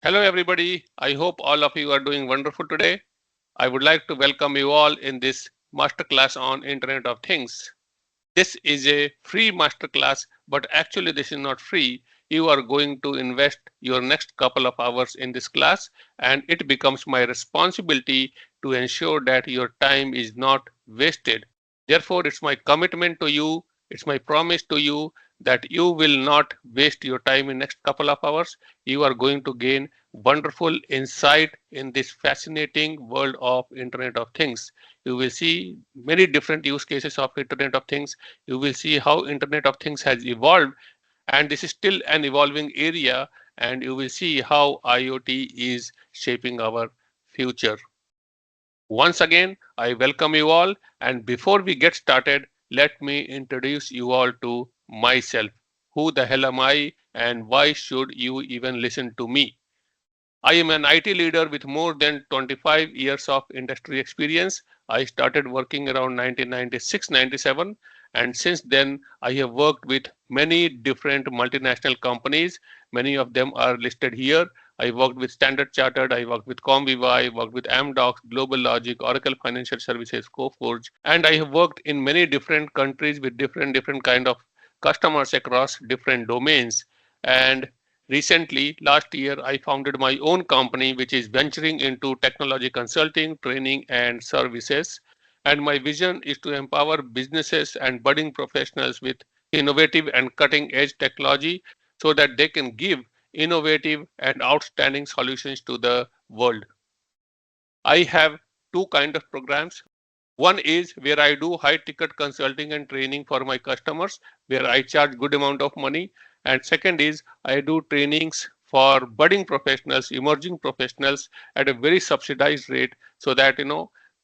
Hello, everybody. I hope all of you are doing wonderful today. I would like to welcome you all in this masterclass on Internet of Things. This is a free masterclass, but actually, this is not free. You are going to invest your next couple of hours in this class, and it becomes my responsibility to ensure that your time is not wasted. Therefore, it's my commitment to you, it's my promise to you that you will not waste your time in next couple of hours. You are going to gain wonderful insight in this fascinating world of Internet of Things. You will see many different use cases of Internet of Things. You will see how Internet of Things has evolved, and this is still an evolving area, and you will see how IoT is shaping our future. Once again, I welcome you all, and before we get started, let me introduce you all to myself. Who the hell am I, and why should you even listen to me? I am an IT leader with more than 25 years of industry experience. I started working around 1996-97, and since then I have worked with many different multinational companies. Many of them are listed here. I worked with Standard Chartered, I worked with Comviva, I worked with Amdocs, Global Logic, Oracle Financial Services, Coforge, and I have worked in many different countries with different kind of customers across different domains. And recently, last year, I founded my own company, which is venturing into technology consulting, training, and services. And my vision is to empower businesses and budding professionals with innovative and cutting edge technology so that they can give innovative and outstanding solutions to the world. I have two kind of programs. One is where I do high ticket consulting and training for my customers, where I charge good amount of money. And second is I do trainings for budding professionals, emerging professionals at a very subsidized rate so that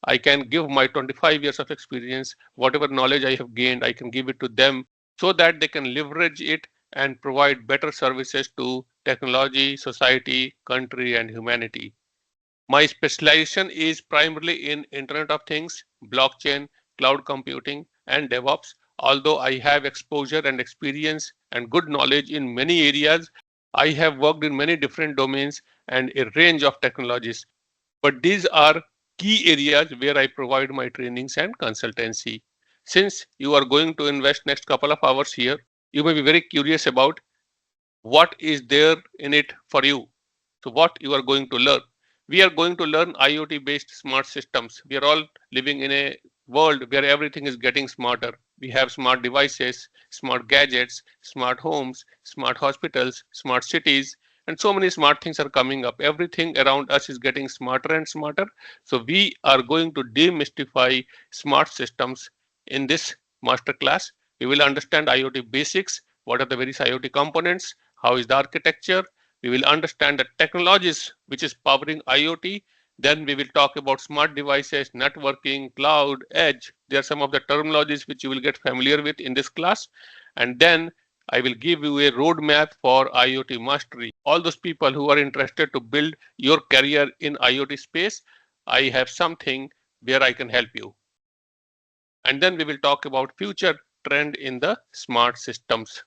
I can give my 25 years of experience, whatever knowledge I have gained, I can give it to them so that they can leverage it and provide better services to technology, society, country, and humanity. My specialization is primarily in Internet of Things, blockchain, cloud computing, and DevOps. Although I have exposure and experience and good knowledge in many areas, I have worked in many different domains and a range of technologies. But these are key areas where I provide my trainings and consultancy. Since you are going to invest next couple of hours here, you may be very curious about what is there in it for you. So what you are going to learn? We are going to learn IoT based smart systems. We are all living in a world where everything is getting smarter. We have smart devices, smart gadgets, smart homes, smart hospitals, smart cities, and so many smart things are coming up. Everything around us is getting smarter and smarter. So we are going to demystify smart systems in this masterclass. We will understand IoT basics. What are the various IoT components? How is the architecture? We will understand the technologies which is powering IoT. Then we will talk about smart devices, networking, cloud, edge. There are some of the terminologies which you will get familiar with in this class. And then I will give you a roadmap for IoT mastery. All those people who are interested to build your career in IoT space, I have something where I can help you. And then we will talk about future trend in the smart systems.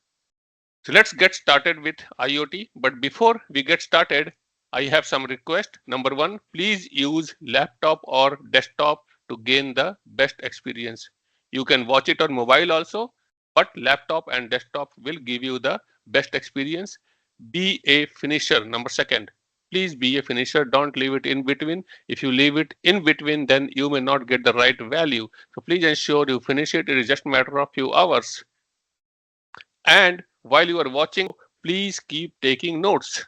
So let's get started with IoT. But before we get started, I have some request. Number one, please use laptop or desktop to gain the best experience. You can watch it on mobile also, but laptop and desktop will give you the best experience. Be a finisher. Number second, please be a finisher. Don't leave it in between. If you leave it in between, then you may not get the right value. So please ensure you finish it. It is just a matter of few hours. And while you are watching, please keep taking notes.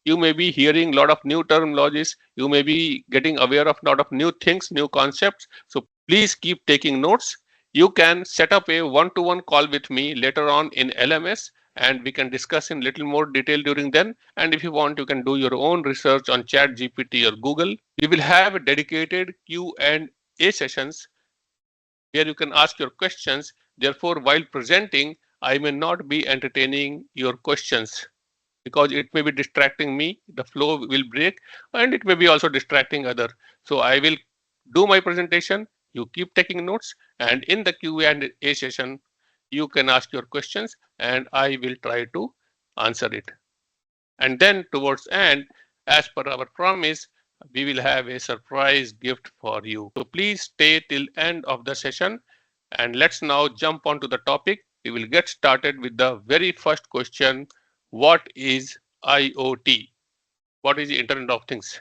You may be hearing a lot of new terminologies. You may be getting aware of a lot of new things, new concepts. So please keep taking notes. You can set up a one-to-one call with me later on in LMS, and we can discuss in little more detail during then. And if you want, you can do your own research on ChatGPT or Google. We will have dedicated Q&A sessions where you can ask your questions. Therefore, while presenting, I may not be entertaining your questions because it may be distracting me. The flow will break, and it may be also distracting other. So I will do my presentation. You keep taking notes, and in the Q&A session, you can ask your questions, and I will try to answer it. And then towards end, As per our promise, we will have a surprise gift for you. So please stay till end of the session and let's now jump onto the topic. We will get started with the very first question. What is IoT? What is the Internet of Things?